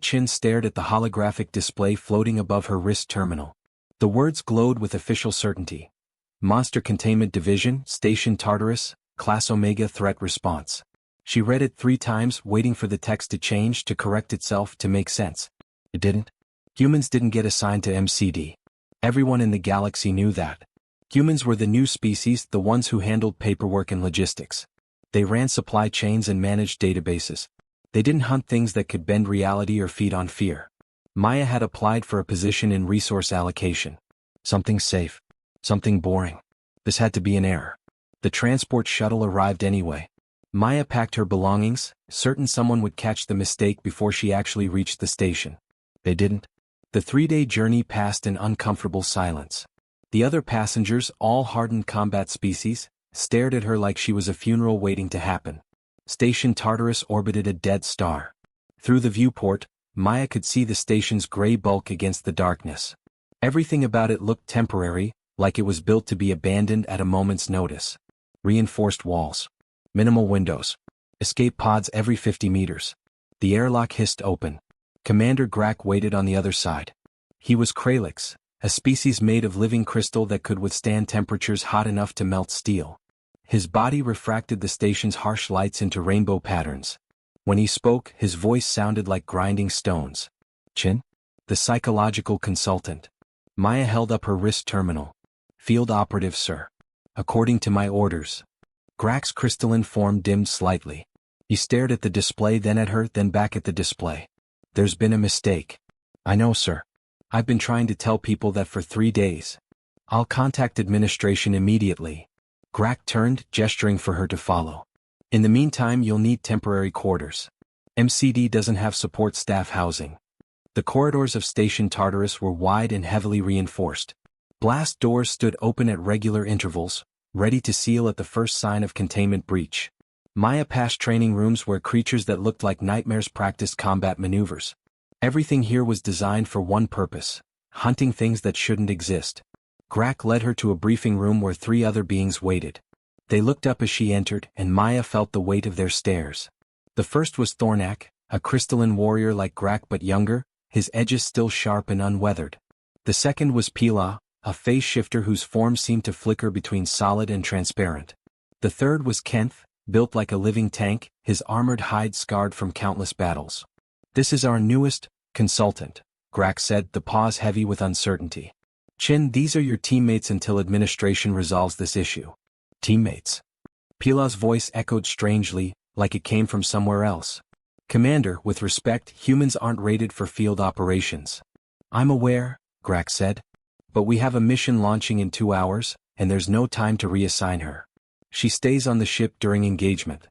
Chen stared at the holographic display floating above her wrist terminal. The words glowed with official certainty. Monster Containment Division, Station Tartarus, Class Omega Threat Response. She read it 3 times, waiting for the text to change to correct itself to make sense. It didn't. Humans didn't get assigned to MCD. Everyone in the galaxy knew that. Humans were the new species, the ones who handled paperwork and logistics. They ran supply chains and managed databases. They didn't hunt things that could bend reality or feed on fear. Maya had applied for a position in resource allocation. Something safe. Something boring. This had to be an error. The transport shuttle arrived anyway. Maya packed her belongings, certain someone would catch the mistake before she actually reached the station. They didn't. The 3-day journey passed in uncomfortable silence. The other passengers, all hardened combat species, stared at her like she was a funeral waiting to happen. Station Tartarus orbited a dead star. Through the viewport, Maya could see the station's gray bulk against the darkness. Everything about it looked temporary, like it was built to be abandoned at a moment's notice. Reinforced walls. Minimal windows. Escape pods every 50 meters. The airlock hissed open. Commander Grak waited on the other side. He was Kralix, a species made of living crystal that could withstand temperatures hot enough to melt steel. His body refracted the station's harsh lights into rainbow patterns. When he spoke, his voice sounded like grinding stones. Chen? The psychological consultant. Maya held up her wrist terminal. Field operative, sir. According to my orders. Grak's crystalline form dimmed slightly. He stared at the display, then at her, then back at the display. There's been a mistake. I know, sir. I've been trying to tell people that for 3 days. I'll contact administration immediately. Grak turned, gesturing for her to follow. In the meantime, you'll need temporary quarters. MCD doesn't have support staff housing. The corridors of Station Tartarus were wide and heavily reinforced. Blast doors stood open at regular intervals, ready to seal at the first sign of containment breach. Maya passed training rooms where creatures that looked like nightmares practiced combat maneuvers. Everything here was designed for one purpose: hunting things that shouldn't exist. Grak led her to a briefing room where 3 other beings waited. They looked up as she entered, and Maya felt the weight of their stares. The first was Thornak, a crystalline warrior like Grak but younger, his edges still sharp and unweathered. The second was Pila, a phase shifter whose form seemed to flicker between solid and transparent. The third was Kenth, built like a living tank, his armored hide scarred from countless battles. This is our newest consultant, Grak said, the pause heavy with uncertainty. Chen, these are your teammates until administration resolves this issue. Teammates? Pila's voice echoed strangely, like it came from somewhere else. Commander, with respect, humans aren't rated for field operations. I'm aware, Grak said. But we have a mission launching in 2 hours, and there's no time to reassign her. She stays on the ship during engagement.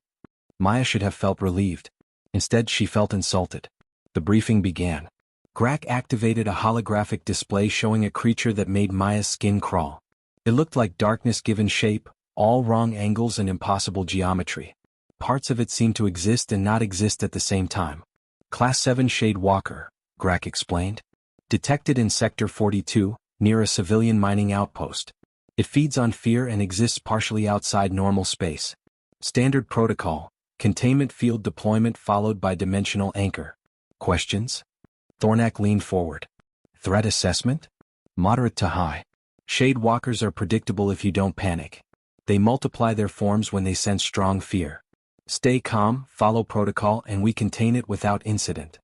Maya should have felt relieved. Instead, she felt insulted. The briefing began. Grak activated a holographic display showing a creature that made Maya's skin crawl. It looked like darkness given shape, all wrong angles and impossible geometry. Parts of it seemed to exist and not exist at the same time. Class 7 Shade Walker, Grak explained. Detected in Sector 42, near a civilian mining outpost. It feeds on fear and exists partially outside normal space. Standard protocol, containment field deployment followed by dimensional anchor. Questions? Thornak leaned forward. Threat assessment? Moderate to high. Shade walkers are predictable if you don't panic. They multiply their forms when they sense strong fear. Stay calm, follow protocol, and we contain it without incident.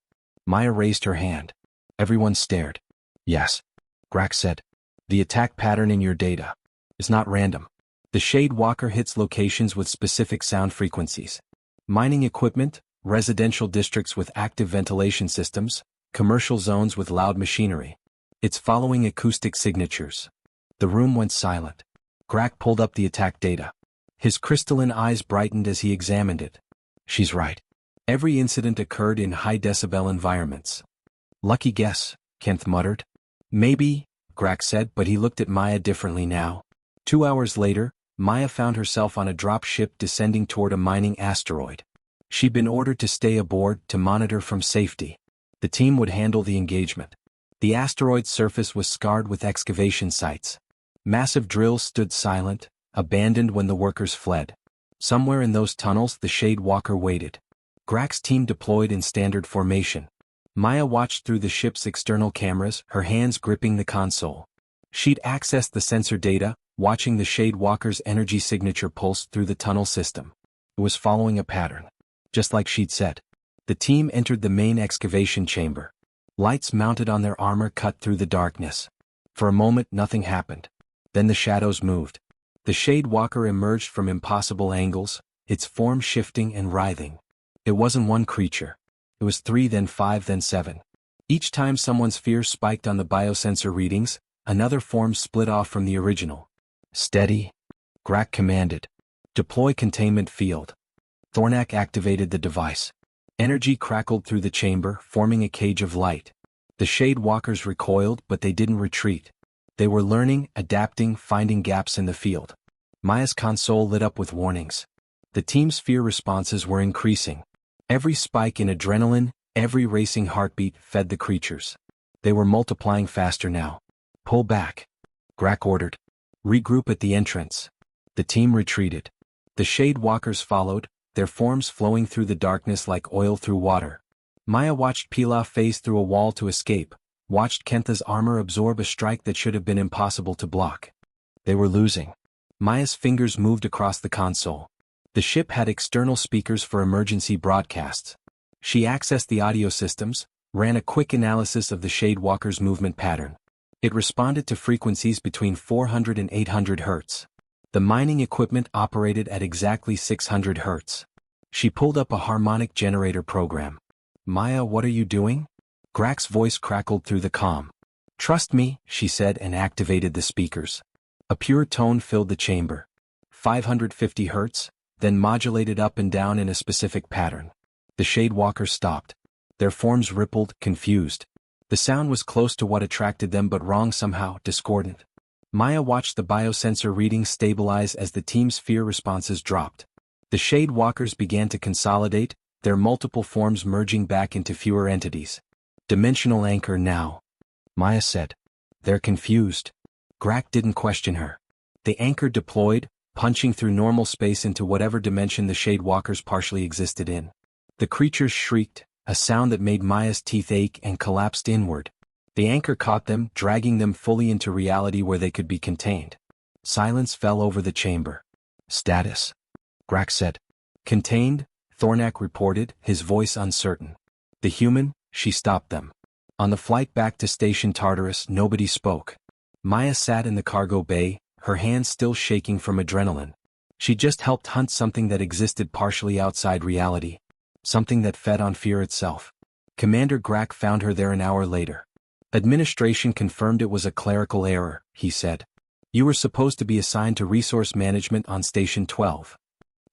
Maya raised her hand. Everyone stared. Yes. Grak said. The attack pattern in your data is not random. The Shade Walker hits locations with specific sound frequencies. Mining equipment, residential districts with active ventilation systems, commercial zones with loud machinery. It's following acoustic signatures. The room went silent. Grak pulled up the attack data. His crystalline eyes brightened as he examined it. She's right. Every incident occurred in high-decibel environments. Lucky guess, Kenth muttered. Maybe, Grak said, but he looked at Maya differently now. 2 hours later, Maya found herself on a drop ship descending toward a mining asteroid. She'd been ordered to stay aboard to monitor from safety. The team would handle the engagement. The asteroid's surface was scarred with excavation sites. Massive drills stood silent, abandoned when the workers fled. Somewhere in those tunnels the Shade Walker waited. Grak's team deployed in standard formation. Maya watched through the ship's external cameras, her hands gripping the console. She'd accessed the sensor data, watching the Shade Walker's energy signature pulse through the tunnel system. It was following a pattern. Just like she'd said. The team entered the main excavation chamber. Lights mounted on their armor cut through the darkness. For a moment nothing happened. Then the shadows moved. The Shade Walker emerged from impossible angles, its form shifting and writhing. It wasn't one creature. It was 3, then 5, then 7. Each time someone's fear spiked on the biosensor readings, another form split off from the original. Steady. Grak commanded. Deploy containment field. Thornak activated the device. Energy crackled through the chamber, forming a cage of light. The Shade Walkers recoiled, but they didn't retreat. They were learning, adapting, finding gaps in the field. Maya's console lit up with warnings. The team's fear responses were increasing. Every spike in adrenaline, every racing heartbeat fed the creatures. They were multiplying faster now. Pull back. Grak ordered. Regroup at the entrance. The team retreated. The Shade Walkers followed, their forms flowing through the darkness like oil through water. Maya watched Pilaf phase through a wall to escape, watched Kentha's armor absorb a strike that should have been impossible to block. They were losing. Maya's fingers moved across the console. The ship had external speakers for emergency broadcasts. She accessed the audio systems, ran a quick analysis of the Shade Walker's movement pattern. It responded to frequencies between 400 and 800 Hz. The mining equipment operated at exactly 600 Hz. She pulled up a harmonic generator program. Maya, what are you doing? Grak's voice crackled through the comm. Trust me, she said and activated the speakers. A pure tone filled the chamber. 550 Hz, then modulated up and down in a specific pattern. The Shade Walkers stopped. Their forms rippled, confused. The sound was close to what attracted them but wrong somehow, discordant. Maya watched the biosensor readings stabilize as the team's fear responses dropped. The Shade Walkers began to consolidate, their multiple forms merging back into fewer entities. Dimensional anchor now. Maya said. They're confused. Grak didn't question her. The anchor deployed, punching through normal space into whatever dimension the Shade Walkers partially existed in. The creatures shrieked, a sound that made Maya's teeth ache and collapsed inward. The anchor caught them, dragging them fully into reality where they could be contained. Silence fell over the chamber. Status. Grak said. Contained, Thornak reported, his voice uncertain. The human, she stopped them. On the flight back to Station Tartarus, nobody spoke. Maya sat in the cargo bay, her hands still shaking from adrenaline. She just helped hunt something that existed partially outside reality. Something that fed on fear itself. Commander Grak found her there an hour later. Administration confirmed it was a clerical error, he said. You were supposed to be assigned to resource management on Station 12.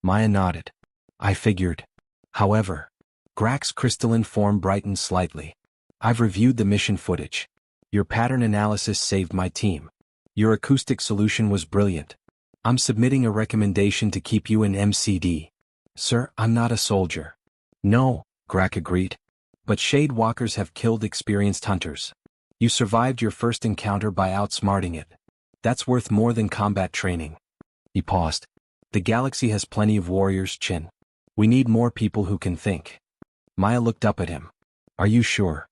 Maya nodded. I figured. However, Grak's crystalline form brightened slightly. I've reviewed the mission footage. Your pattern analysis saved my team. Your acoustic solution was brilliant. I'm submitting a recommendation to keep you in MCD. Sir, I'm not a soldier. No, Grak agreed. But Shade Walkers have killed experienced hunters. You survived your first encounter by outsmarting it. That's worth more than combat training. He paused. The galaxy has plenty of warriors, Chen. We need more people who can think. Maya looked up at him. Are you sure?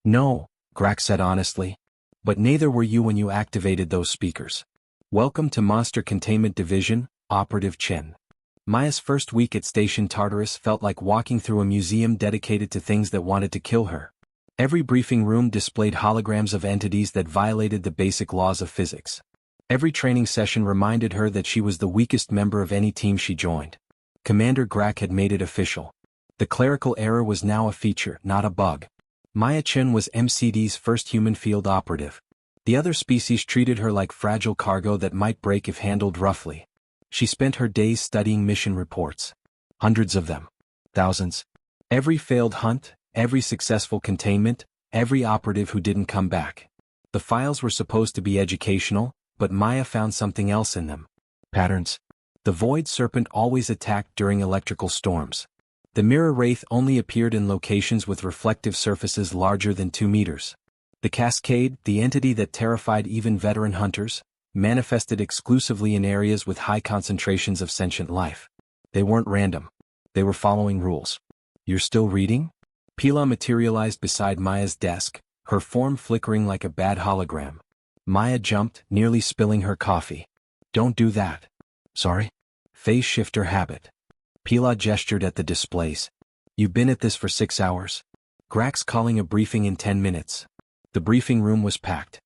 No, Grak said honestly. But neither were you when you activated those speakers. Welcome to Monster Containment Division, Operative Chen. Maya's first week at Station Tartarus felt like walking through a museum dedicated to things that wanted to kill her. Every briefing room displayed holograms of entities that violated the basic laws of physics. Every training session reminded her that she was the weakest member of any team she joined. Commander Grak had made it official. The clerical error was now a feature, not a bug. Maya Chen was MCD's first human field operative. The other species treated her like fragile cargo that might break if handled roughly. She spent her days studying mission reports. Hundreds of them. Thousands. Every failed hunt, every successful containment, every operative who didn't come back. The files were supposed to be educational, but Maya found something else in them. Patterns. The Void Serpent always attacked during electrical storms. The Mirror Wraith only appeared in locations with reflective surfaces larger than 2 meters. The Cascade, the entity that terrified even veteran hunters, manifested exclusively in areas with high concentrations of sentient life. They weren't random. They were following rules. You're still reading? Pila materialized beside Maya's desk, her form flickering like a bad hologram. Maya jumped, nearly spilling her coffee. Don't do that. Sorry? Phase shifter habit. Pila gestured at the displays. You've been at this for 6 hours. Grax calling a briefing in 10 minutes. The briefing room was packed.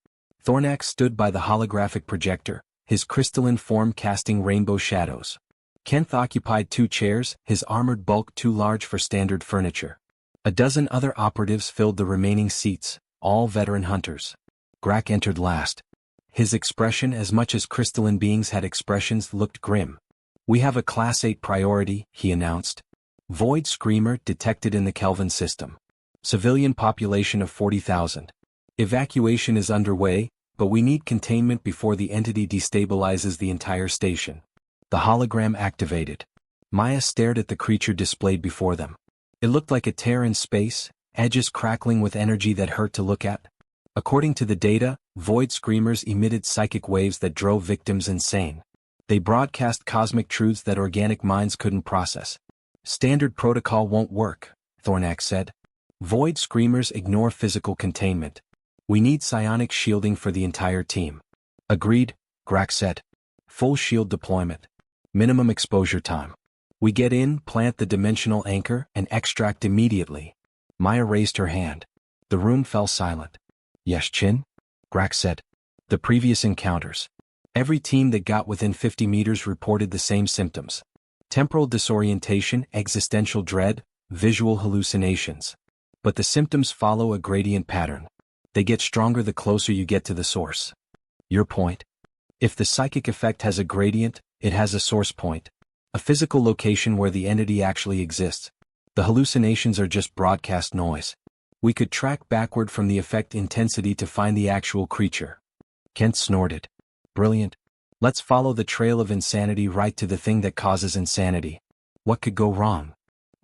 Thornax stood by the holographic projector, his crystalline form casting rainbow shadows. Kent occupied 2 chairs, his armored bulk too large for standard furniture. A dozen other operatives filled the remaining seats, all veteran hunters. Grak entered last. His expression, as much as crystalline beings had expressions, looked grim. We have a Class 8 priority, he announced. Void Screamer detected in the Kelvin system. Civilian population of 40,000. Evacuation is underway, but we need containment before the entity destabilizes the entire station. The hologram activated. Maya stared at the creature displayed before them. It looked like a tear in space, edges crackling with energy that hurt to look at. According to the data, Void Screamers emitted psychic waves that drove victims insane. They broadcast cosmic truths that organic minds couldn't process. Standard protocol won't work, Thornax said. Void Screamers ignore physical containment. We need psionic shielding for the entire team. Agreed, Grak said. Full shield deployment. Minimum exposure time. We get in, plant the dimensional anchor, and extract immediately. Maya raised her hand. The room fell silent. Yes, Chen? Grak said. The previous encounters. Every team that got within 50 meters reported the same symptoms. Temporal disorientation, existential dread, visual hallucinations. But the symptoms follow a gradient pattern. They get stronger the closer you get to the source. Your point? If the psychic effect has a gradient, it has a source point. A physical location where the entity actually exists. The hallucinations are just broadcast noise. We could track backward from the effect intensity to find the actual creature. Kent snorted. Brilliant. Let's follow the trail of insanity right to the thing that causes insanity. What could go wrong?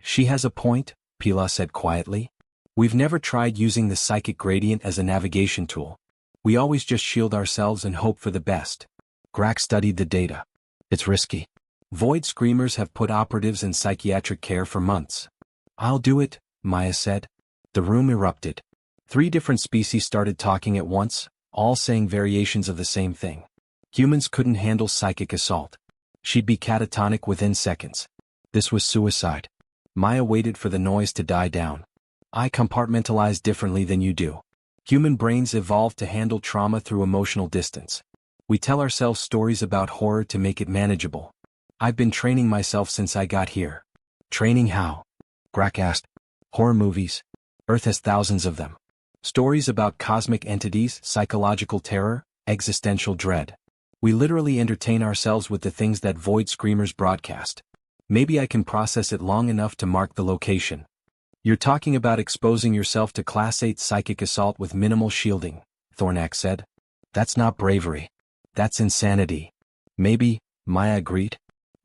She has a point, Pila said quietly. We've never tried using the psychic gradient as a navigation tool. We always just shield ourselves and hope for the best. Grak studied the data. It's risky. Void Screamers have put operatives in psychiatric care for months. I'll do it, Maya said. The room erupted. 3 different species started talking at once, all saying variations of the same thing. Humans couldn't handle psychic assault. She'd be catatonic within seconds. This was suicide. Maya waited for the noise to die down. I compartmentalize differently than you do. Human brains evolved to handle trauma through emotional distance. We tell ourselves stories about horror to make it manageable. I've been training myself since I got here. Training how? Grak asked. Horror movies. Earth has thousands of them. Stories about cosmic entities, psychological terror, existential dread. We literally entertain ourselves with the things that Void Screamers broadcast. Maybe I can process it long enough to mark the location. You're talking about exposing yourself to Class 8 psychic assault with minimal shielding, Thornax said. That's not bravery. That's insanity. Maybe, Maya agreed.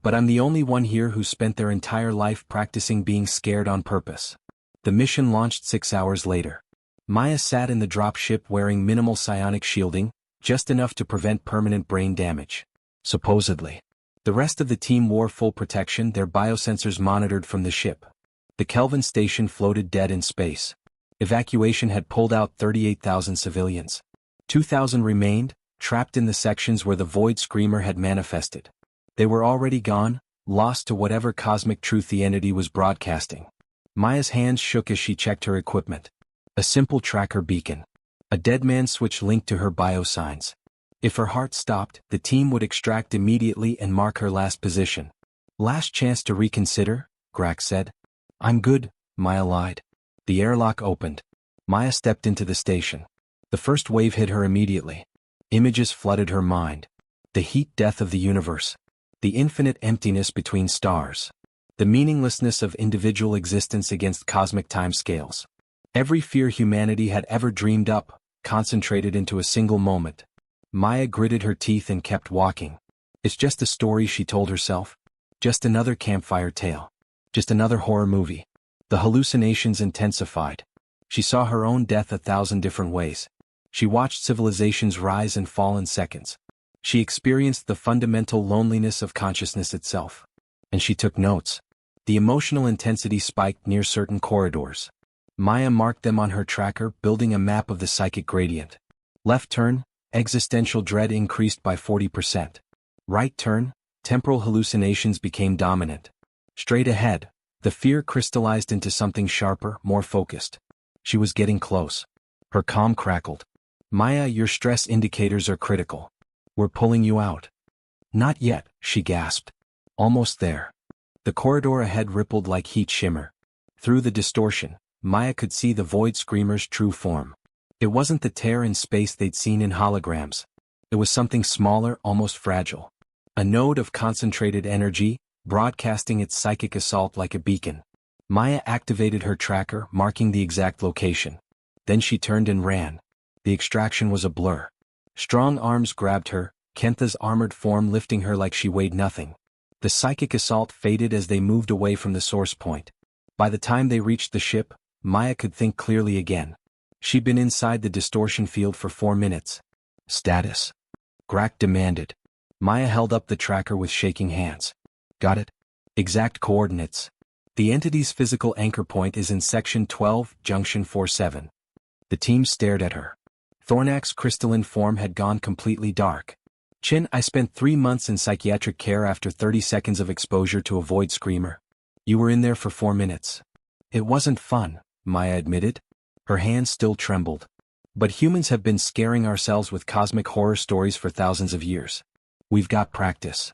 But I'm the only one here who spent their entire life practicing being scared on purpose. The mission launched 6 hours later. Maya sat in the dropship wearing minimal psionic shielding, just enough to prevent permanent brain damage. Supposedly. The rest of the team wore full protection, their biosensors monitored from the ship. The Kelvin station floated dead in space. Evacuation had pulled out 38,000 civilians. 2,000 remained, trapped in the sections where the Void Screamer had manifested. They were already gone, lost to whatever cosmic truth the entity was broadcasting. Maya's hands shook as she checked her equipment. A simple tracker beacon. A dead man switch linked to her biosigns. If her heart stopped, the team would extract immediately and mark her last position. Last chance to reconsider, Grak said. I'm good, Maya lied. The airlock opened. Maya stepped into the station. The first wave hit her immediately. Images flooded her mind. The heat death of the universe. The infinite emptiness between stars. The meaninglessness of individual existence against cosmic timescales. Every fear humanity had ever dreamed up, concentrated into a single moment. Maya gritted her teeth and kept walking. It's just a story, she told herself. Just another campfire tale. Just another horror movie. The hallucinations intensified. She saw her own death 1,000 different ways. She watched civilizations rise and fall in seconds. She experienced the fundamental loneliness of consciousness itself. And she took notes. The emotional intensity spiked near certain corridors. Maya marked them on her tracker, building a map of the psychic gradient. Left turn, existential dread increased by 40%. Right turn, temporal hallucinations became dominant. Straight ahead, the fear crystallized into something sharper, more focused. She was getting close. Her calm crackled. Maya, your stress indicators are critical. We're pulling you out. Not yet, she gasped. Almost there. The corridor ahead rippled like heat shimmer. Through the distortion, Maya could see the void screamer's true form. It wasn't the tear in space they'd seen in holograms. It was something smaller, almost fragile. A node of concentrated energy, broadcasting its psychic assault like a beacon. Maya activated her tracker, marking the exact location. Then she turned and ran. The extraction was a blur. Strong arms grabbed her, Kentha's armored form lifting her like she weighed nothing. The psychic assault faded as they moved away from the source point. By the time they reached the ship, Maya could think clearly again. She'd been inside the distortion field for 4 minutes. Status? Grak demanded. Maya held up the tracker with shaking hands. Got it? Exact coordinates. The entity's physical anchor point is in Section 12, Junction 47. The team stared at her. Thornak's crystalline form had gone completely dark. Chen, I spent 3 months in psychiatric care after 30 seconds of exposure to a void screamer. You were in there for 4 minutes. It wasn't fun, Maya admitted. Her hands still trembled. But humans have been scaring ourselves with cosmic horror stories for thousands of years. We've got practice.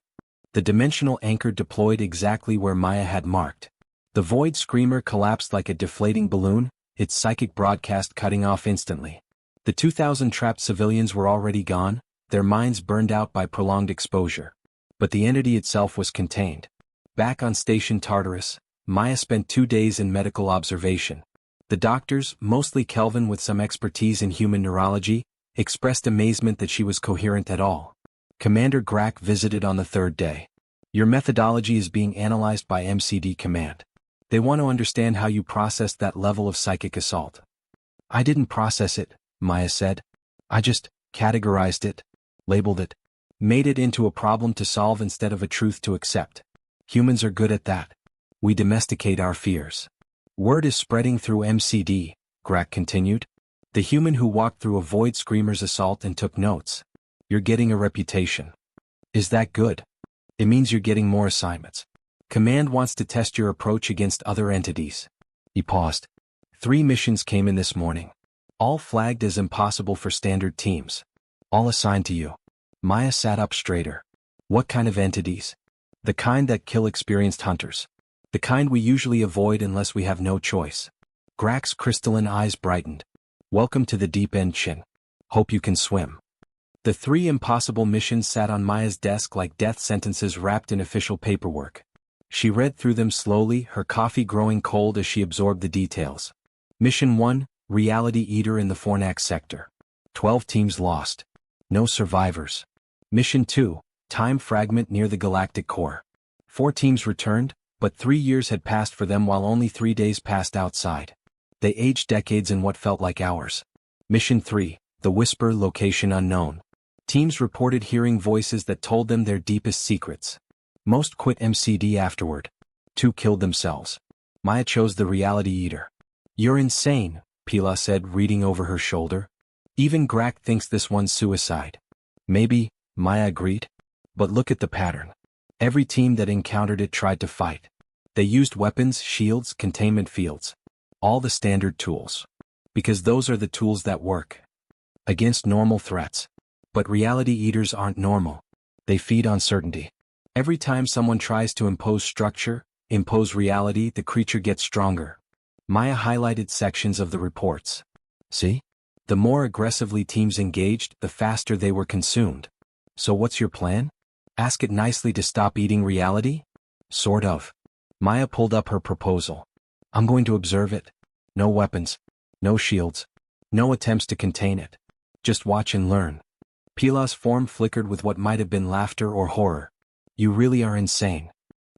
The dimensional anchor deployed exactly where Maya had marked. The void screamer collapsed like a deflating balloon, its psychic broadcast cutting off instantly. The 2,000 trapped civilians were already gone, their minds burned out by prolonged exposure. But the entity itself was contained. Back on Station Tartarus, Maya spent 2 days in medical observation. The doctors, mostly Kelvin with some expertise in human neurology, expressed amazement that she was coherent at all. Commander Grak visited on the 3rd day. Your methodology is being analyzed by MCD Command. They want to understand how you processed that level of psychic assault. I didn't process it, Maya said. I just categorized it, labeled it, made it into a problem to solve instead of a truth to accept. Humans are good at that. We domesticate our fears. Word is spreading through MCD, Grak continued. The human who walked through a void screamer's assault and took notes. You're getting a reputation. Is that good? It means you're getting more assignments. Command wants to test your approach against other entities. He paused. 3 missions came in this morning. All flagged as impossible for standard teams. All assigned to you. Maya sat up straighter. What kind of entities? The kind that kill experienced hunters. The kind we usually avoid unless we have no choice. Grak's crystalline eyes brightened. Welcome to the deep end, Chen. Hope you can swim. The 3 impossible missions sat on Maya's desk like death sentences wrapped in official paperwork. She read through them slowly, her coffee growing cold as she absorbed the details. Mission 1, Reality Eater in the Fornax sector. 12 teams lost. No survivors. Mission 2, Time Fragment near the galactic core. 4 teams returned, but 3 years had passed for them while only 3 days passed outside. They aged decades in what felt like hours. Mission 3, The Whisper, Location Unknown. Teams reported hearing voices that told them their deepest secrets. Most quit MCD afterward. 2 killed themselves. Maya chose the Reality Eater. You're insane, Pila said, reading over her shoulder. Even Grak thinks this one's suicide. Maybe, Maya agreed. But look at the pattern. Every team that encountered it tried to fight. They used weapons, shields, containment fields. All the standard tools. Because those are the tools that work. Against normal threats. But Reality Eaters aren't normal. They feed on certainty. Every time someone tries to impose structure, impose reality, the creature gets stronger. Maya highlighted sections of the reports. See? The more aggressively teams engaged, the faster they were consumed. So what's your plan? Ask it nicely to stop eating reality? Sort of. Maya pulled up her proposal. I'm going to observe it. No weapons. No shields. No attempts to contain it. Just watch and learn. Pila's form flickered with what might have been laughter or horror. You really are insane.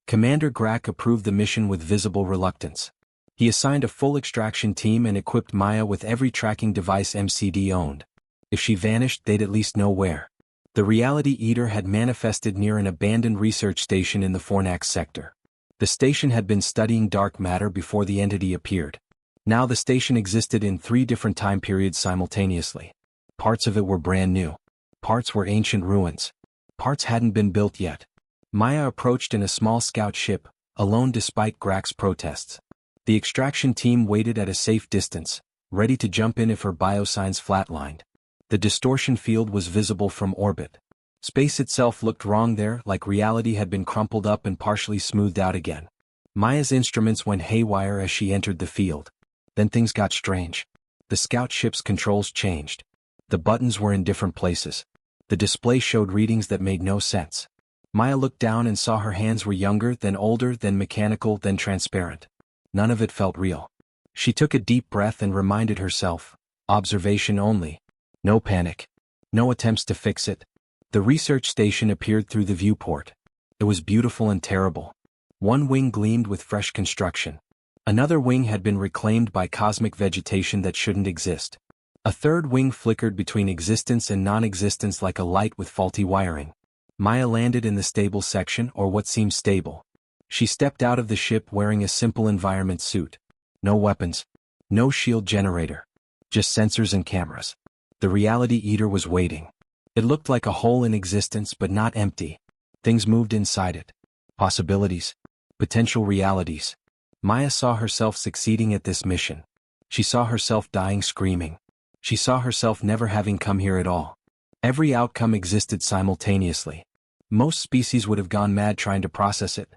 Commander Grak approved the mission with visible reluctance. He assigned a full extraction team and equipped Maya with every tracking device MCD owned. If she vanished, they'd at least know where. The Reality Eater had manifested near an abandoned research station in the Fornax sector. The station had been studying dark matter before the entity appeared. Now the station existed in 3 different time periods simultaneously. Parts of it were brand new. Parts were ancient ruins. Parts hadn't been built yet. Maya approached in a small scout ship, alone despite Grak's protests. The extraction team waited at a safe distance, ready to jump in if her biosigns flatlined. The distortion field was visible from orbit. Space itself looked wrong there, like reality had been crumpled up and partially smoothed out again. Maya's instruments went haywire as she entered the field. Then things got strange. The scout ship's controls changed. The buttons were in different places. The display showed readings that made no sense. Maya looked down and saw her hands were younger, then older, then mechanical, then transparent. None of it felt real. She took a deep breath and reminded herself, observation only. No panic. No attempts to fix it. The research station appeared through the viewport. It was beautiful and terrible. One wing gleamed with fresh construction. Another wing had been reclaimed by cosmic vegetation that shouldn't exist. A third wing flickered between existence and non-existence like a light with faulty wiring. Maya landed in the stable section, or what seemed stable. She stepped out of the ship wearing a simple environment suit. No weapons. No shield generator. Just sensors and cameras. The reality eater was waiting. It looked like a hole in existence but not empty. Things moved inside it. Possibilities. Potential realities. Maya saw herself succeeding at this mission. She saw herself dying screaming. She saw herself never having come here at all. Every outcome existed simultaneously. Most species would have gone mad trying to process it.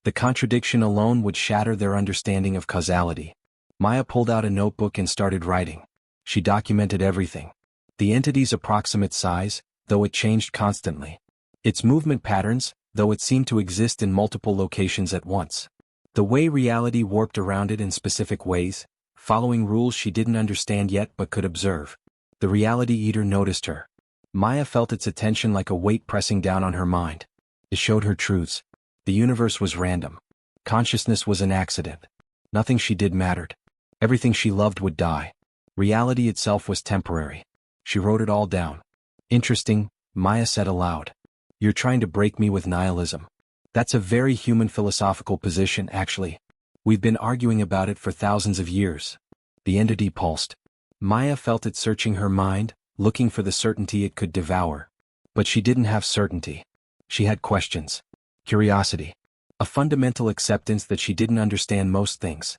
The contradiction alone would shatter their understanding of causality. Maya pulled out a notebook and started writing. She documented everything. The entity's approximate size, though it changed constantly. Its movement patterns, though it seemed to exist in multiple locations at once. The way reality warped around it in specific ways, following rules she didn't understand yet but could observe. The reality eater noticed her. Maya felt its attention like a weight pressing down on her mind. It showed her truths. The universe was random. Consciousness was an accident. Nothing she did mattered. Everything she loved would die. Reality itself was temporary. She wrote it all down. Interesting, Maya said aloud. You're trying to break me with nihilism. That's a very human philosophical position, actually. We've been arguing about it for thousands of years. The entity pulsed. Maya felt it searching her mind, looking for the certainty it could devour. But she didn't have certainty. She had questions. Curiosity. A fundamental acceptance that she didn't understand most things.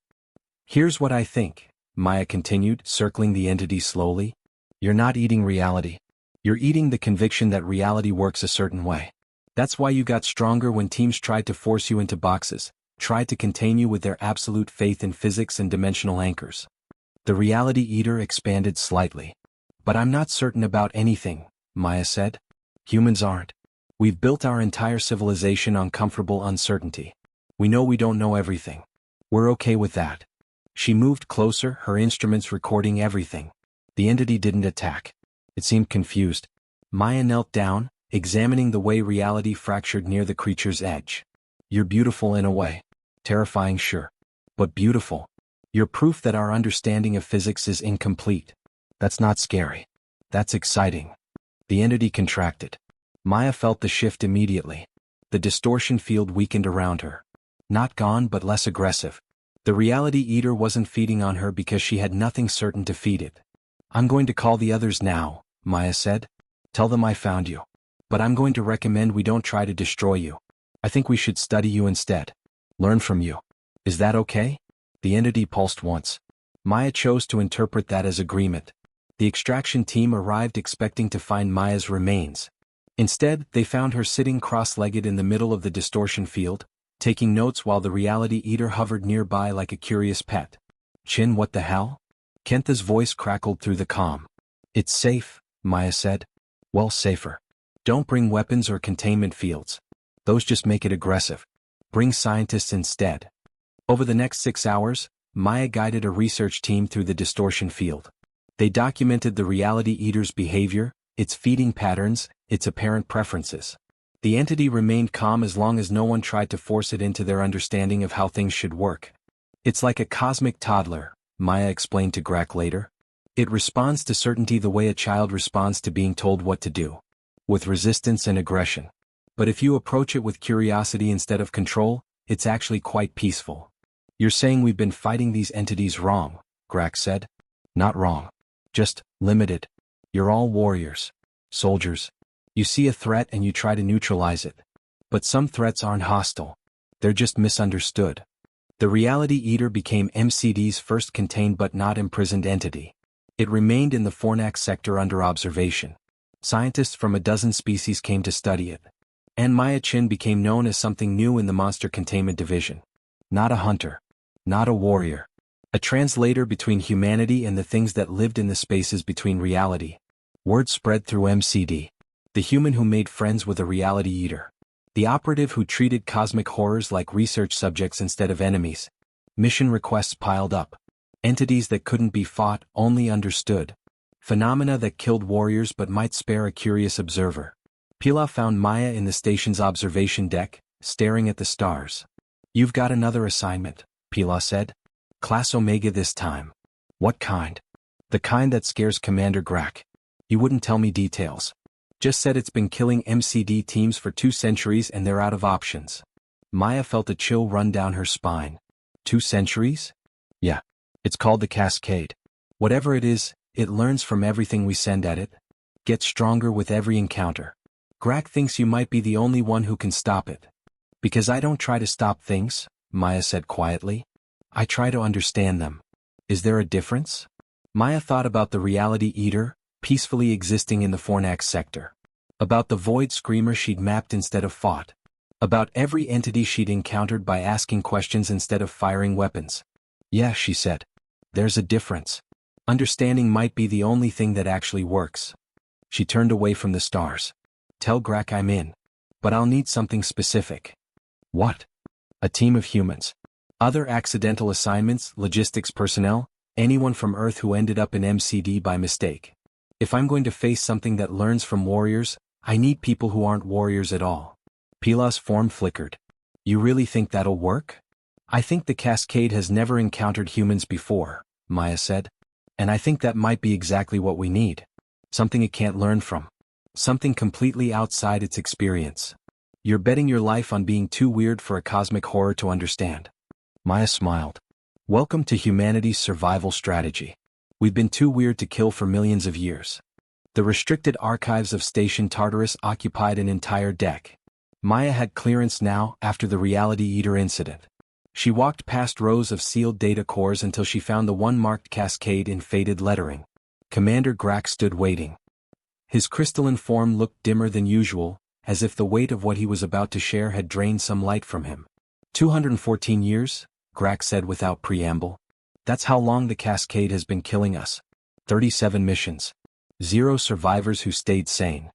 Here's what I think, Maya continued, circling the entity slowly. You're not eating reality. You're eating the conviction that reality works a certain way. That's why you got stronger when teams tried to force you into boxes, tried to contain you with their absolute faith in physics and dimensional anchors. The reality eater expanded slightly. But I'm not certain about anything, Maya said. Humans aren't. We've built our entire civilization on comfortable uncertainty. We know we don't know everything. We're okay with that. She moved closer, her instruments recording everything. The entity didn't attack. It seemed confused. Maya knelt down, examining the way reality fractured near the creature's edge. You're beautiful in a way. Terrifying, sure. But beautiful. You're proof that our understanding of physics is incomplete. That's not scary. That's exciting. The entity contracted. Maya felt the shift immediately. The distortion field weakened around her. Not gone but less aggressive. The reality eater wasn't feeding on her because she had nothing certain to feed it. I'm going to call the others now, Maya said. Tell them I found you. But I'm going to recommend we don't try to destroy you. I think we should study you instead. Learn from you. Is that okay? The entity pulsed once. Maya chose to interpret that as agreement. The extraction team arrived expecting to find Maya's remains. Instead, they found her sitting cross-legged in the middle of the distortion field, taking notes while the reality eater hovered nearby like a curious pet. Chen, what the hell? Kentha's voice crackled through the calm. It's safe, Maya said. Well, safer. Don't bring weapons or containment fields. Those just make it aggressive. Bring scientists instead. Over the next 6 hours, Maya guided a research team through the distortion field. They documented the reality eater's behavior, its feeding patterns, its apparent preferences. The entity remained calm as long as no one tried to force it into their understanding of how things should work. It's like a cosmic toddler, Maya explained to Grak later. It responds to certainty the way a child responds to being told what to do. With resistance and aggression. But if you approach it with curiosity instead of control, it's actually quite peaceful. You're saying we've been fighting these entities wrong, Grak said. Not wrong. Just limited. You're all warriors. Soldiers. You see a threat and you try to neutralize it. But some threats aren't hostile. They're just misunderstood. The Reality Eater became MCD's first contained but not imprisoned entity. It remained in the Fornax sector under observation. Scientists from a dozen species came to study it. And Maya Chen became known as something new in the Monster Containment Division. Not a hunter. Not a warrior. A translator between humanity and the things that lived in the spaces between reality. Word spread through MCD. The human who made friends with a Reality Eater. The operative who treated cosmic horrors like research subjects instead of enemies. Mission requests piled up. Entities that couldn't be fought, only understood. Phenomena that killed warriors but might spare a curious observer. Pila found Maya in the station's observation deck, staring at the stars. You've got another assignment, Pila said. Class Omega this time. What kind? The kind that scares Commander Grak. You wouldn't tell me details. Just said it's been killing MCD teams for 2 centuries and they're out of options. Maya felt a chill run down her spine. 2 centuries? Yeah. It's called the Cascade. Whatever it is, it learns from everything we send at it. Gets stronger with every encounter. Grak thinks you might be the only one who can stop it. Because I don't try to stop things, Maya said quietly. I try to understand them. Is there a difference? Maya thought about the Reality Eater, peacefully existing in the Fornax sector. About the Void Screamer she'd mapped instead of fought. About every entity she'd encountered by asking questions instead of firing weapons. Yeah, she said. There's a difference. Understanding might be the only thing that actually works. She turned away from the stars. Tell Grak I'm in. But I'll need something specific. What? A team of humans. Other accidental assignments, logistics personnel, anyone from Earth who ended up in MCD by mistake. If I'm going to face something that learns from warriors, I need people who aren't warriors at all. Pila's form flickered. You really think that'll work? I think the Cascade has never encountered humans before, Maya said. And I think that might be exactly what we need. Something it can't learn from. Something completely outside its experience. You're betting your life on being too weird for a cosmic horror to understand. Maya smiled. Welcome to humanity's survival strategy. We've been too weird to kill for millions of years. The restricted archives of Station Tartarus occupied an entire deck. Maya had clearance now after the Reality Eater incident. She walked past rows of sealed data cores until she found the one marked Cascade in faded lettering. Commander Grak stood waiting. His crystalline form looked dimmer than usual, as if the weight of what he was about to share had drained some light from him. 214 years, Grak said without preamble. That's how long the Cascade has been killing us. 37 missions. 0 survivors who stayed sane.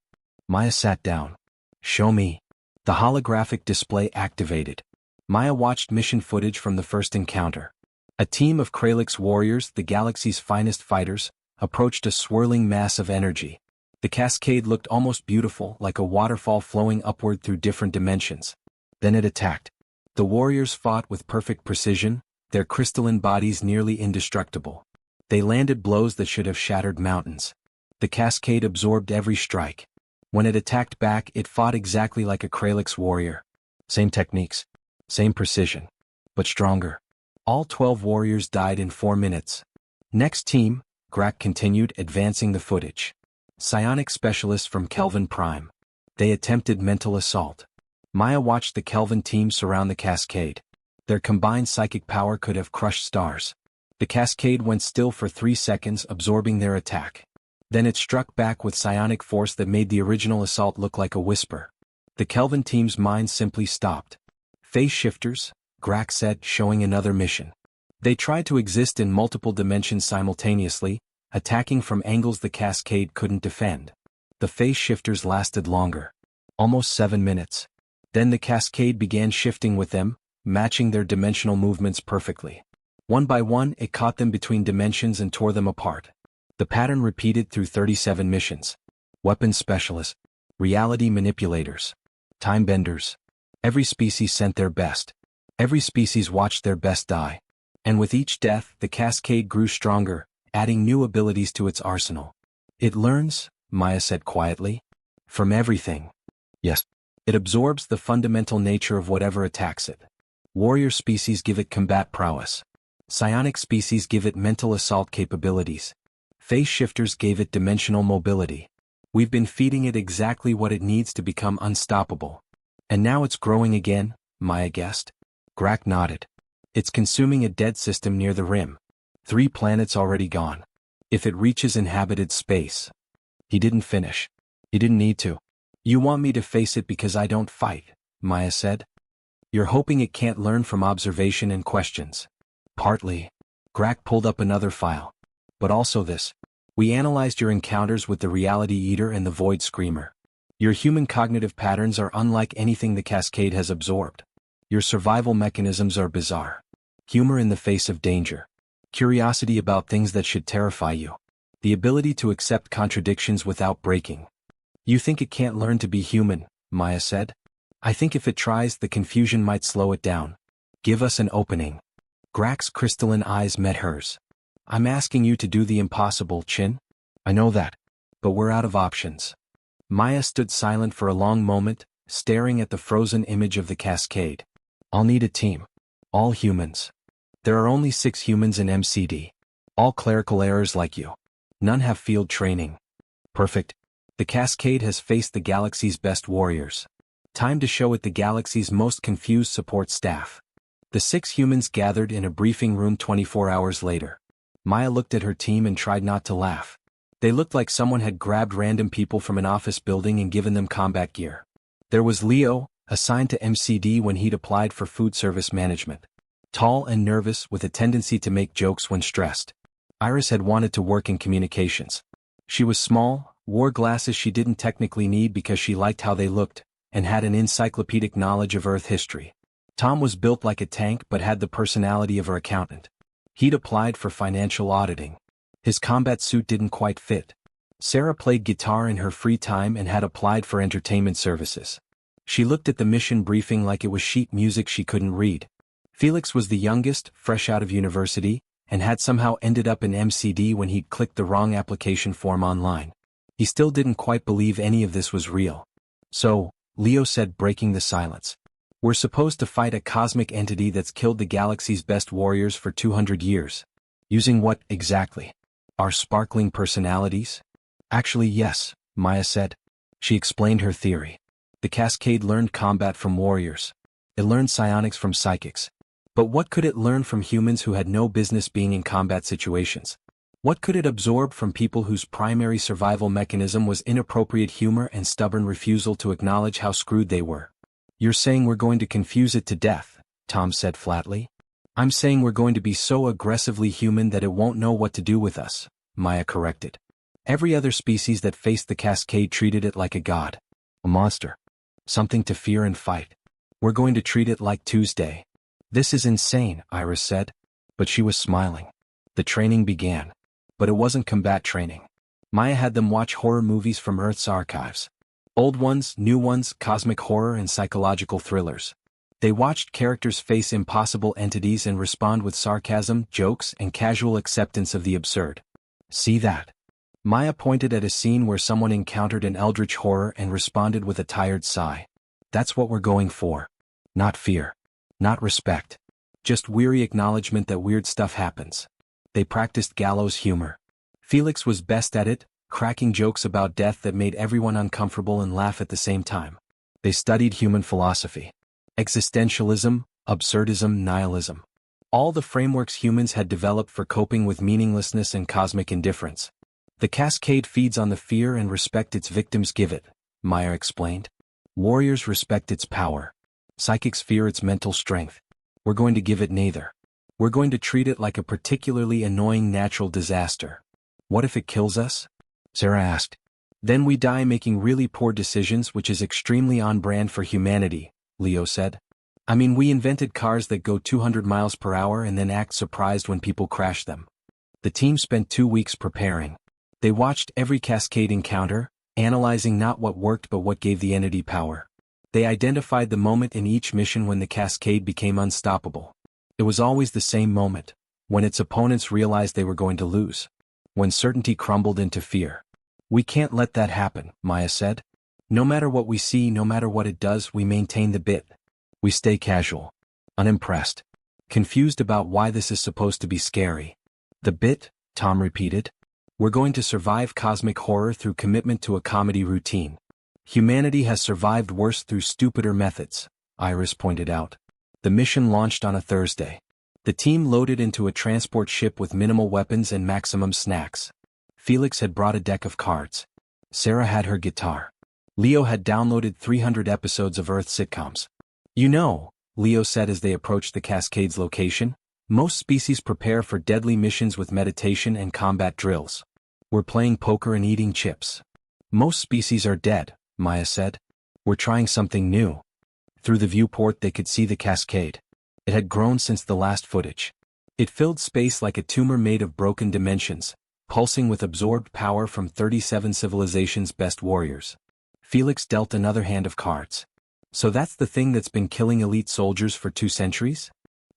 Maya sat down. Show me. The holographic display activated. Maya watched mission footage from the first encounter. A team of Kralix warriors, the galaxy's finest fighters, approached a swirling mass of energy. The Cascade looked almost beautiful, like a waterfall flowing upward through different dimensions. Then it attacked. The warriors fought with perfect precision, their crystalline bodies nearly indestructible. They landed blows that should have shattered mountains. The Cascade absorbed every strike. When it attacked back, it fought exactly like a Kralix warrior. Same techniques. Same precision. But stronger. All 12 warriors died in 4 minutes. Next team, Grak continued, advancing the footage. Psionic specialists from Kelvin Prime. They attempted mental assault. Maya watched the Kelvin team surround the Cascade. Their combined psychic power could have crushed stars. The Cascade went still for 3 seconds, absorbing their attack. Then it struck back with psionic force that made the original assault look like a whisper. The Kelvin team's minds simply stopped. Phase shifters, Grak said, showing another mission. They tried to exist in multiple dimensions simultaneously, attacking from angles the Cascade couldn't defend. The phase shifters lasted longer. Almost 7 minutes. Then the Cascade began shifting with them, matching their dimensional movements perfectly. One by one, it caught them between dimensions and tore them apart. The pattern repeated through 37 missions. Weapons specialists, reality manipulators, time benders. Every species sent their best. Every species watched their best die. And with each death, the Cascade grew stronger, adding new abilities to its arsenal. It learns, Maya said quietly, from everything. Yes. It absorbs the fundamental nature of whatever attacks it. Warrior species give it combat prowess. Psionic species give it mental assault capabilities. Phase shifters gave it dimensional mobility. We've been feeding it exactly what it needs to become unstoppable. And now it's growing again, Maya guessed. Grak nodded. It's consuming a dead system near the rim. 3 planets already gone. If it reaches inhabited space. He didn't finish. He didn't need to. You want me to face it because I don't fight, Maya said. You're hoping it can't learn from observation and questions. Partly. Grak pulled up another file. But also this. We analyzed your encounters with the Reality Eater and the Void Screamer. Your human cognitive patterns are unlike anything the Cascade has absorbed. Your survival mechanisms are bizarre. Humor in the face of danger. Curiosity about things that should terrify you. The ability to accept contradictions without breaking. You think it can't learn to be human, Maya said. I think if it tries, the confusion might slow it down. Give us an opening. Grak's crystalline eyes met hers. I'm asking you to do the impossible, Chen. I know that. But we're out of options. Maya stood silent for a long moment, staring at the frozen image of the Cascade. I'll need a team. All humans. There are only 6 humans in MCD. All clerical errors like you. None have field training. Perfect. The Cascade has faced the galaxy's best warriors. Time to show it the galaxy's most confused support staff. The 6 humans gathered in a briefing room 24 hours later. Maya looked at her team and tried not to laugh. They looked like someone had grabbed random people from an office building and given them combat gear. There was Leo, assigned to MCD when he'd applied for food service management. Tall and nervous with a tendency to make jokes when stressed. Iris had wanted to work in communications. She was small, wore glasses she didn't technically need because she liked how they looked, and had an encyclopedic knowledge of Earth history. Tom was built like a tank but had the personality of her accountant. He'd applied for financial auditing. His combat suit didn't quite fit. Sarah played guitar in her free time and had applied for entertainment services. She looked at the mission briefing like it was sheet music she couldn't read. Felix was the youngest, fresh out of university, and had somehow ended up in MCD when he'd clicked the wrong application form online. He still didn't quite believe any of this was real. So, Leo said, breaking the silence. We're supposed to fight a cosmic entity that's killed the galaxy's best warriors for 200 years. Using what, exactly? Our sparkling personalities? Actually, yes, Maya said. She explained her theory. The Cascade learned combat from warriors. It learned psionics from psychics. But what could it learn from humans who had no business being in combat situations? What could it absorb from people whose primary survival mechanism was inappropriate humor and stubborn refusal to acknowledge how screwed they were? You're saying we're going to confuse it to death, Tom said flatly. I'm saying we're going to be so aggressively human that it won't know what to do with us, Maya corrected. Every other species that faced the Cascade treated it like a god. A monster. Something to fear and fight. We're going to treat it like Tuesday. This is insane, Iris said. But she was smiling. The training began. But it wasn't combat training. Maya had them watch horror movies from Earth's archives. Old ones, new ones, cosmic horror and psychological thrillers. They watched characters face impossible entities and respond with sarcasm, jokes, and casual acceptance of the absurd. See that? Maya pointed at a scene where someone encountered an eldritch horror and responded with a tired sigh. That's what we're going for. Not fear. Not respect. Just weary acknowledgement that weird stuff happens. They practiced gallows humor. Felix was best at it, cracking jokes about death that made everyone uncomfortable and laugh at the same time. They studied human philosophy. Existentialism, absurdism, nihilism. All the frameworks humans had developed for coping with meaninglessness and cosmic indifference. The Cascade feeds on the fear and respect its victims give it, Maya explained. Warriors respect its power. Psychics fear its mental strength. We're going to give it neither. We're going to treat it like a particularly annoying natural disaster. What if it kills us? Sarah asked. Then we die making really poor decisions, which is extremely on brand for humanity, Leo said. I mean, we invented cars that go 200 miles per hour and then act surprised when people crash them. The team spent 2 weeks preparing. They watched every Cascade encounter, analyzing not what worked but what gave the entity power. They identified the moment in each mission when the Cascade became unstoppable. It was always the same moment, when its opponents realized they were going to lose. When certainty crumbled into fear. We can't let that happen, Maya said. No matter what we see, no matter what it does, we maintain the bit. We stay casual. Unimpressed. confused about why this is supposed to be scary. The bit, Tom repeated. We're going to survive cosmic horror through commitment to a comedy routine. Humanity has survived worse through stupider methods, Iris pointed out. The mission launched on a Thursday. The team loaded into a transport ship with minimal weapons and maximum snacks. Felix had brought a deck of cards. Sarah had her guitar. Leo had downloaded 300 episodes of Earth sitcoms. You know, Leo said as they approached the Cascades location, most species prepare for deadly missions with meditation and combat drills. We're playing poker and eating chips. Most species are dead, Maya said. We're trying something new. Through the viewport they could see the cascade. It had grown since the last footage. It filled space like a tumor made of broken dimensions, pulsing with absorbed power from 37 civilizations' best warriors. Felix dealt another hand of cards. So that's the thing that's been killing elite soldiers for 2 centuries?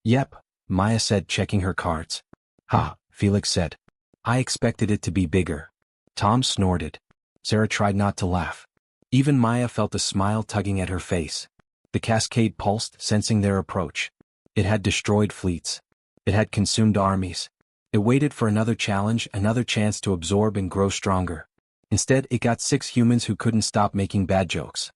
Yep, Maya said, checking her cards. Ha, Felix said. I expected it to be bigger. Tom snorted. Sarah tried not to laugh. Even Maya felt a smile tugging at her face. The cascade pulsed, sensing their approach. It had destroyed fleets. It had consumed armies. It waited for another challenge, another chance to absorb and grow stronger. Instead, it got 6 humans who couldn't stop making bad jokes.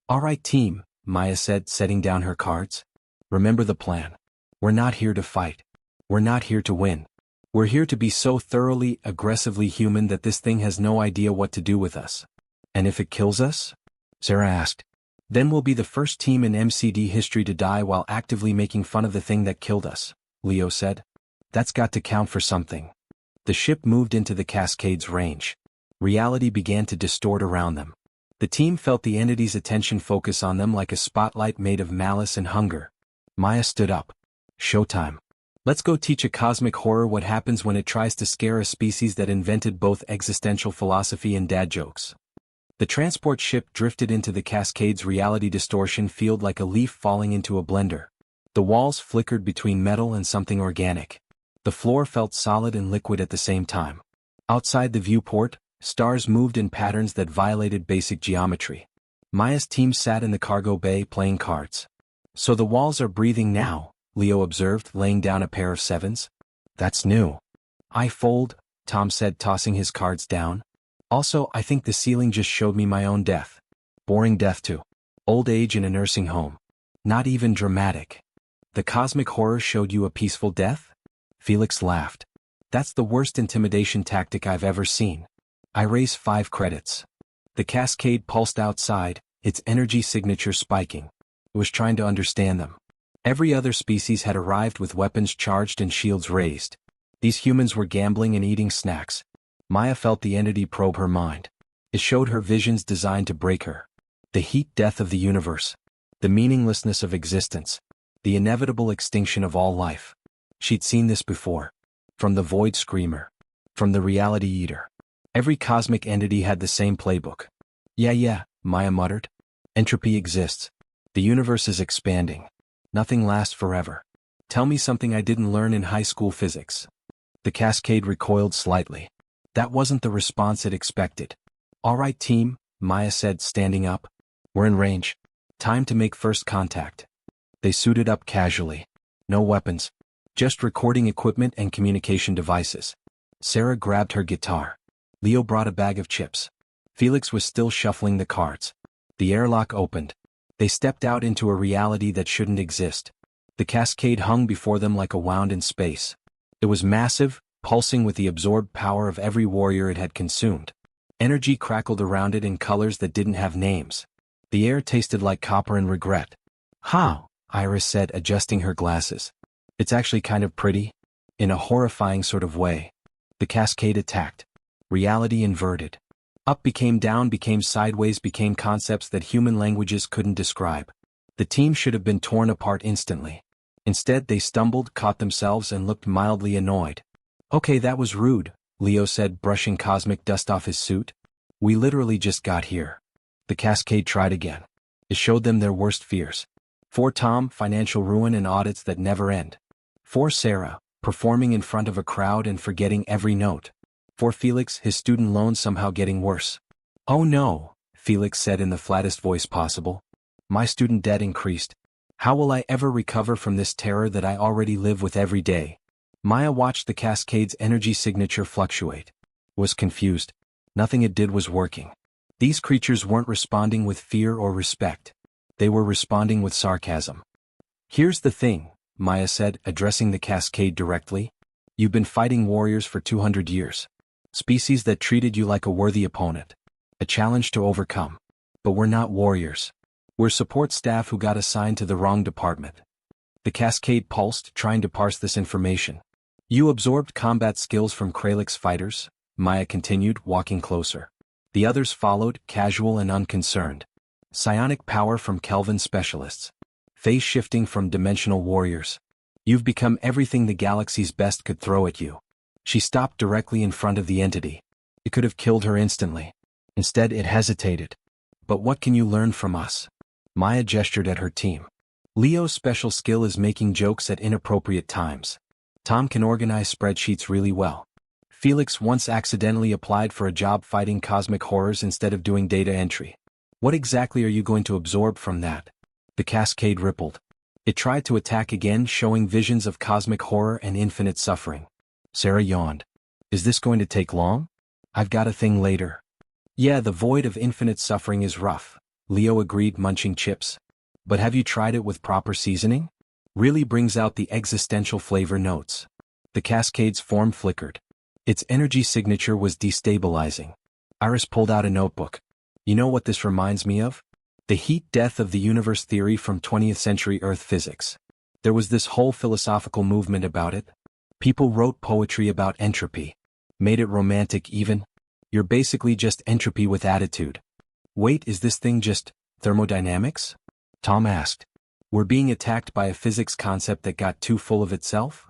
All right, team, Maya said, setting down her cards. Remember the plan. We're not here to fight. We're not here to win. We're here to be so thoroughly, aggressively human that this thing has no idea what to do with us. And if it kills us? Sarah asked. Then we'll be the first team in MCD history to die while actively making fun of the thing that killed us, Leo said. That's got to count for something. The ship moved into the Cascades range. Reality began to distort around them. The team felt the entity's attention focus on them like a spotlight made of malice and hunger. Maya stood up. Showtime. Let's go teach a cosmic horror what happens when it tries to scare a species that invented both existential philosophy and dad jokes. The transport ship drifted into the Cascades reality distortion field like a leaf falling into a blender. The walls flickered between metal and something organic. The floor felt solid and liquid at the same time. Outside the viewport, stars moved in patterns that violated basic geometry. Maya's team sat in the cargo bay playing cards. So the walls are breathing now, Leo observed, laying down a pair of 7s. That's new. I fold, Tom said, tossing his cards down. Also, I think the ceiling just showed me my own death. Boring death too. Old age in a nursing home. Not even dramatic. The cosmic horror showed you a peaceful death? Felix laughed. That's the worst intimidation tactic I've ever seen. I raise 5 credits. The cascade pulsed outside, its energy signature spiking. It was trying to understand them. Every other species had arrived with weapons charged and shields raised. These humans were gambling and eating snacks. Maya felt the entity probe her mind. It showed her visions designed to break her. The heat death of the universe. The meaninglessness of existence. The inevitable extinction of all life. She'd seen this before. From the Void Screamer. From the Reality Eater. Every cosmic entity had the same playbook. Yeah, Maya muttered. Entropy exists. The universe is expanding. Nothing lasts forever. Tell me something I didn't learn in high school physics. The cascade recoiled slightly. That wasn't the response it expected. All right, team, Maya said, standing up. We're in range. Time to make first contact. They suited up casually. No weapons. Just recording equipment and communication devices. Sarah grabbed her guitar. Leo brought a bag of chips. Felix was still shuffling the cards. The airlock opened. They stepped out into a reality that shouldn't exist. The cascade hung before them like a wound in space. It was massive, pulsing with the absorbed power of every warrior it had consumed. Energy crackled around it in colors that didn't have names. The air tasted like copper and regret. How? Iris said, adjusting her glasses. It's actually kind of pretty. In a horrifying sort of way. The cascade attacked. Reality inverted. Up became down, became sideways, became concepts that human languages couldn't describe. The team should have been torn apart instantly. Instead, they stumbled, caught themselves, and looked mildly annoyed. Okay, that was rude, Leo said, brushing cosmic dust off his suit. We literally just got here. The cascade tried again. It showed them their worst fears. For Tom, financial ruin and audits that never end. For Sarah, performing in front of a crowd and forgetting every note. For Felix, his student loans somehow getting worse. Oh no, Felix said in the flattest voice possible. My student debt increased. How will I ever recover from this terror that I already live with every day? Maya watched the cascade's energy signature fluctuate. Was confused. Nothing it did was working. These creatures weren't responding with fear or respect. They were responding with sarcasm. Here's the thing, Maya said, addressing the cascade directly. You've been fighting warriors for 200 years. Species that treated you like a worthy opponent. A challenge to overcome. But we're not warriors. We're support staff who got assigned to the wrong department. The cascade pulsed, trying to parse this information. You absorbed combat skills from Kralix fighters, Maya continued, walking closer. The others followed, casual and unconcerned. Psionic power from Kelvin specialists. Phase shifting from dimensional warriors. You've become everything the galaxy's best could throw at you. She stopped directly in front of the entity. It could have killed her instantly. Instead, it hesitated. But what can you learn from us? Maya gestured at her team. Leo's special skill is making jokes at inappropriate times. Tom can organize spreadsheets really well. Felix once accidentally applied for a job fighting cosmic horrors instead of doing data entry. What exactly are you going to absorb from that? The cascade rippled. It tried to attack again, showing visions of cosmic horror and infinite suffering. Sarah yawned. Is this going to take long? I've got a thing later. Yeah, the void of infinite suffering is rough, Leo agreed, munching chips. But have you tried it with proper seasoning? Really brings out the existential flavor notes. The cascade's form flickered. Its energy signature was destabilizing. Iris pulled out a notebook. You know what this reminds me of? The heat death of the universe theory from 20th century Earth physics. There was this whole philosophical movement about it. People wrote poetry about entropy. Made it romantic even. You're basically just entropy with attitude. Wait, is this thing just thermodynamics? Tom asked. We're being attacked by a physics concept that got too full of itself?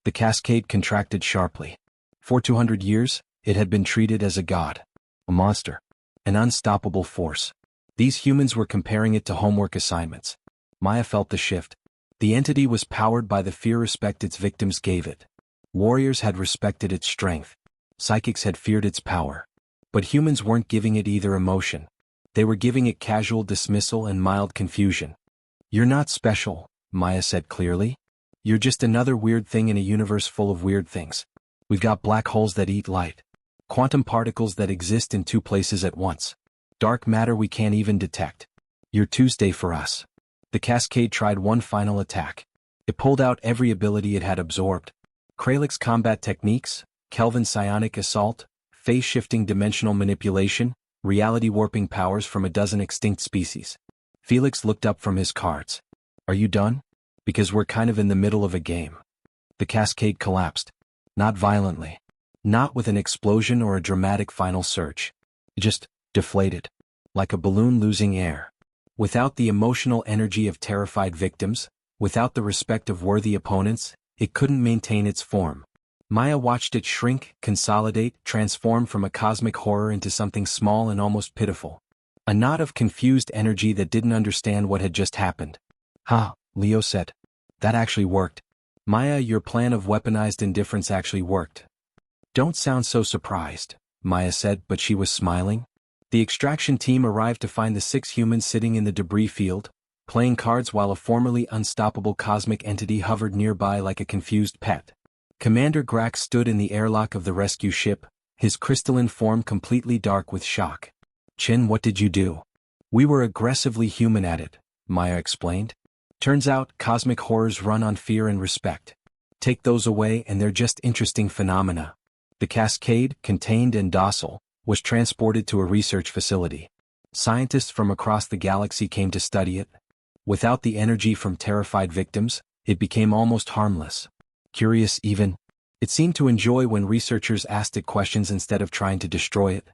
The cascade contracted sharply. For 200 years, it had been treated as a god. A monster. An unstoppable force. These humans were comparing it to homework assignments. Maya felt the shift. The entity was powered by the fear-respect its victims gave it. Warriors had respected its strength. Psychics had feared its power. But humans weren't giving it either emotion. They were giving it casual dismissal and mild confusion. You're not special, Maya said clearly. You're just another weird thing in a universe full of weird things. We've got black holes that eat light. Quantum particles that exist in two places at once. Dark matter we can't even detect. You're Tuesday for us. The cascade tried one final attack. It pulled out every ability it had absorbed. Kralix combat techniques, Kelvin psionic assault, phase-shifting dimensional manipulation, reality-warping powers from a dozen extinct species. Felix looked up from his cards. Are you done? Because we're kind of in the middle of a game. The cascade collapsed. Not violently. Not with an explosion or a dramatic final surge. It just deflated. Like a balloon losing air. Without the emotional energy of terrified victims, without the respect of worthy opponents, it couldn't maintain its form. Maya watched it shrink, consolidate, transform from a cosmic horror into something small and almost pitiful. A knot of confused energy that didn't understand what had just happened. Ha, Leo said. That actually worked. Maya, your plan of weaponized indifference actually worked. Don't sound so surprised, Maya said, but she was smiling. The extraction team arrived to find the 6 humans sitting in the debris field, playing cards while a formerly unstoppable cosmic entity hovered nearby like a confused pet. Commander Grax stood in the airlock of the rescue ship, his crystalline form completely dark with shock. Chen, what did you do? We were aggressively human at it, Maya explained. Turns out, cosmic horrors run on fear and respect. Take those away and they're just interesting phenomena. The cascade, contained and docile, was transported to a research facility. Scientists from across the galaxy came to study it. Without the energy from terrified victims, it became almost harmless. Curious even. It seemed to enjoy when researchers asked it questions instead of trying to destroy it.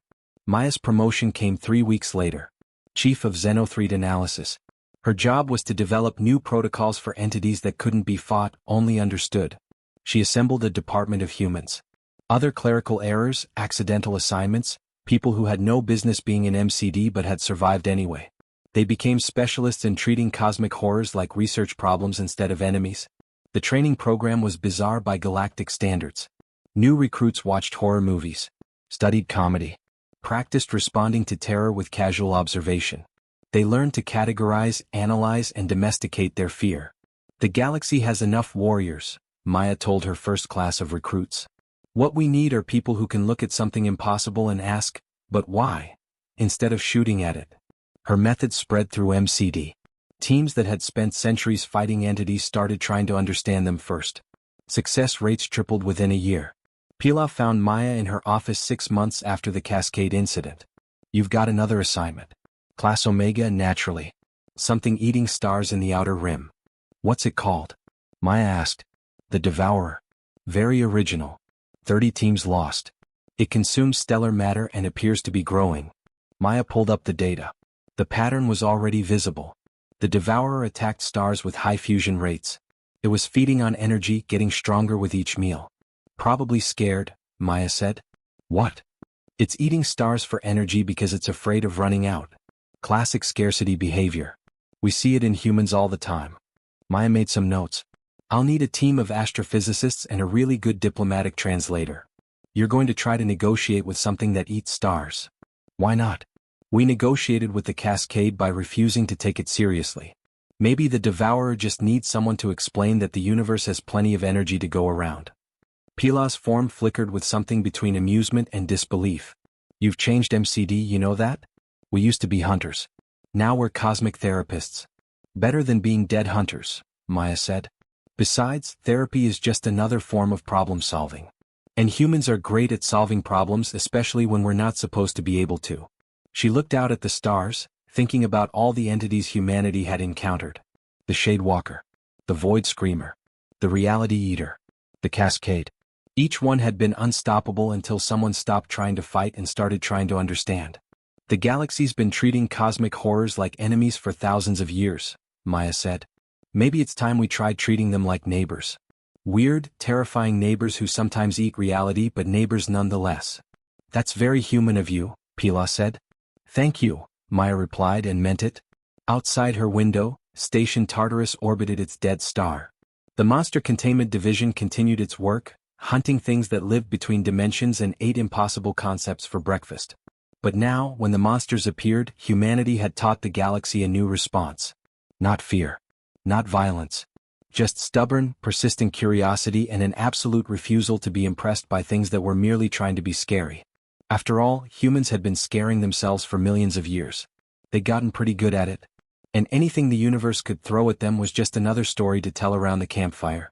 Maya's promotion came 3 weeks later. Chief of Xenothreat Analysis. Her job was to develop new protocols for entities that couldn't be fought, only understood. She assembled a department of humans. Other clerical errors, accidental assignments, people who had no business being in MCD but had survived anyway. They became specialists in treating cosmic horrors like research problems instead of enemies. The training program was bizarre by galactic standards. New recruits watched horror movies, studied comedy, practiced responding to terror with casual observation. They learned to categorize, analyze, and domesticate their fear. The galaxy has enough warriors, Maya told her first class of recruits. What we need are people who can look at something impossible and ask, but why? Instead of shooting at it. Her method spread through MCD. Teams that had spent centuries fighting entities started trying to understand them first. Success rates tripled within a year. Pilaf found Maya in her office 6 months after the Cascade incident. You've got another assignment. Class Omega, naturally. Something eating stars in the outer rim. What's it called? Maya asked. The Devourer. Very original. 30 teams lost. It consumes stellar matter and appears to be growing. Maya pulled up the data. The pattern was already visible. The Devourer attacked stars with high fusion rates. It was feeding on energy, getting stronger with each meal. Probably scared, Maya said. What? It's eating stars for energy because it's afraid of running out. Classic scarcity behavior. We see it in humans all the time. Maya made some notes. I'll need a team of astrophysicists and a really good diplomatic translator. You're going to try to negotiate with something that eats stars. Why not? We negotiated with the Cascade by refusing to take it seriously. Maybe the Devourer just needs someone to explain that the universe has plenty of energy to go around. Pilaf's form flickered with something between amusement and disbelief. You've changed MCD, you know that? We used to be hunters. Now we're cosmic therapists. Better than being dead hunters, Maya said. Besides, therapy is just another form of problem solving. And humans are great at solving problems, especially when we're not supposed to be able to. She looked out at the stars, thinking about all the entities humanity had encountered. The Shadewalker. The Void Screamer. The Reality Eater. The Cascade. Each one had been unstoppable until someone stopped trying to fight and started trying to understand. The galaxy's been treating cosmic horrors like enemies for thousands of years, Maya said. Maybe it's time we tried treating them like neighbors. Weird, terrifying neighbors who sometimes eat reality but neighbors nonetheless. That's very human of you, Pilaf said. Thank you, Maya replied and meant it. Outside her window, Station Tartarus orbited its dead star. The Monster Containment Division continued its work, hunting things that lived between dimensions and ate impossible concepts for breakfast. But now, when the monsters appeared, humanity had taught the galaxy a new response. Not fear. Not violence. Just stubborn, persistent curiosity and an absolute refusal to be impressed by things that were merely trying to be scary. After all, humans had been scaring themselves for millions of years. They'd gotten pretty good at it. And anything the universe could throw at them was just another story to tell around the campfire.